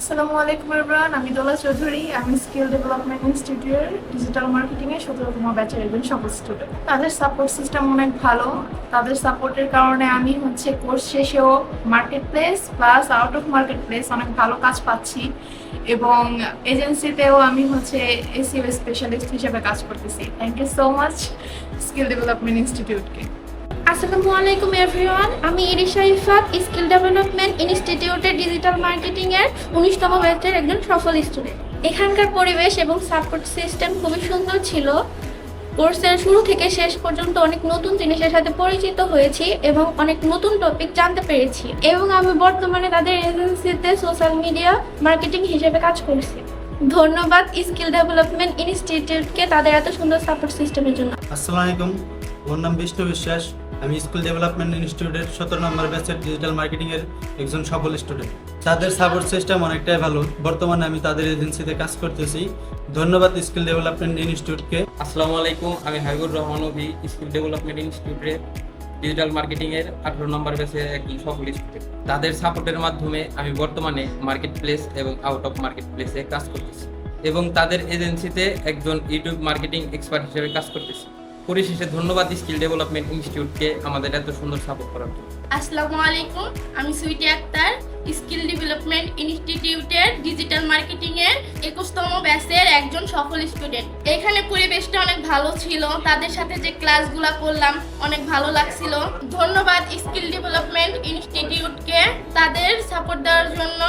আসসালামু আলাইকুম এভরিওয়ান, আমি দোলা চৌধুরী। আমি স্কিল ডেভেলপমেন্ট ইনস্টিটিউটের ডিজিটাল মার্কেটিং এর 17তম ব্যাচের একজন সফল স্টুডেন্ট। তাদের সাপোর্ট সিস্টেম অনেক ভালো। তাদের সাপোর্টের কারণে আমি কোর্স শেষেও market place plus out of market place অনেক ভালো কাজ পাচ্ছি এবং এজেন্সিতেও আমি এসইও স্পেশালিস্ট হিসেবে কাজ করতেছি। Thank you so much skill development ইনস্টিটিউটকে। আসসালামু আলাইকুম এভরিওয়ান, আমি ইরিশা ইফাত স্কিল ডেভেলপমেন্ট ইনস্টিটিউটের ডিজিটাল মার্কেটিং এর 19তম ব্যাচের একজন সফল স্টুডেন্ট। এখানকার পরিবেশ এবং সাপোর্ট সিস্টেম খুবই সুন্দর ছিল। কোর্সের শুরু থেকে শেষ পর্যন্ত অনেক নতুন জিনিসের সাথে পরিচিত হয়েছি এবং অনেক নতুন টপিক জানতে পেরেছি এবং আমি বর্তমানে তাদের এজেন্সিতে সোশ্যাল মিডিয়া মার্কেটিং হিসেবে কাজ করছি। ধন্যবাদ স্কিল ডেভেলপমেন্ট ইনস্টিটিউটকে তাদের এত সুন্দর সাপোর্ট সিস্টেমের জন্য। আসসালামু আলাইকুম, আমার নাম বিষ্ণু বিশ্বাস। আমি স্কুল ডেভেলপমেন্ট ইনস্টিটিউটের 17 নম্বর ব্যাচের ডিজিটাল মার্কেটিংয়ের একজন সফল স্টুডেন্ট। তাদের সাপোর্ট সিস্টেম অনেকটাই ভালো। বর্তমানে আমি তাদের এজেন্সিতে কাজ করতেছি। ধন্যবাদ স্কিল ডেভেলপমেন্ট ইনস্টিটিউটকে। আসসালামু আলাইকুম, আমি হাবিবুর রহমান অভি স্কিল ডেভেলপমেন্ট ইনস্টিটিউটের ডিজিটাল মার্কেটিংয়ের 18 নম্বর ব্যাচের একজন সফল স্টুডেন্ট। তাদের সাপোর্টের মাধ্যমে আমি বর্তমানে মার্কেট প্লেস এবং আউট অফ মার্কেট প্লেসে কাজ করতেছি এবং তাদের এজেন্সিতে একজন ইউটিউব মার্কেটিং এক্সপার্ট হিসেবে কাজ করতেছি। পরিশেষে ধন্যবাদ স্কিল ডেভেলপমেন্ট ইনস্টিটিউটকে আমাদের এত সুন্দর সাপোর্ট করার জন্য। আসসালামু আলাইকুম, আমি সুইটি আক্তার স্কিল ডেভেলপমেন্ট ইনস্টিটিউটের ডিজিটাল মার্কেটিং এর 21তম ব্যাচের একজন সফল স্টুডেন্ট। এখানে পরিবেশটা অনেক ভালো ছিল, তাদের সাথে যে ক্লাসগুলো করলাম অনেক ভালো লাগছিল। ধন্যবাদ স্কিল ডেভেলপমেন্ট ইনস্টিটিউটকে তাদের সাপোর্ট দেওয়ার জন্য।